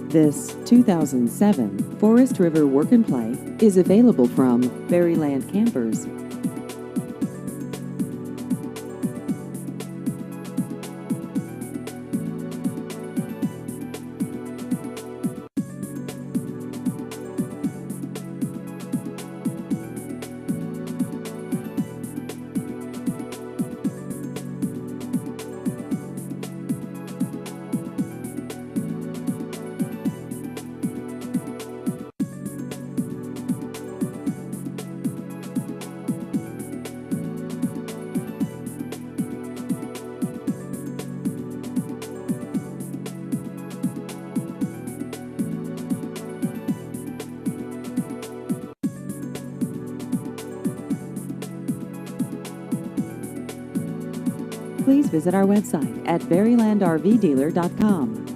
This 2007 Forest River Work and Play is available from Berryland Campers. Please visit our website at berrylandrvdealer.com.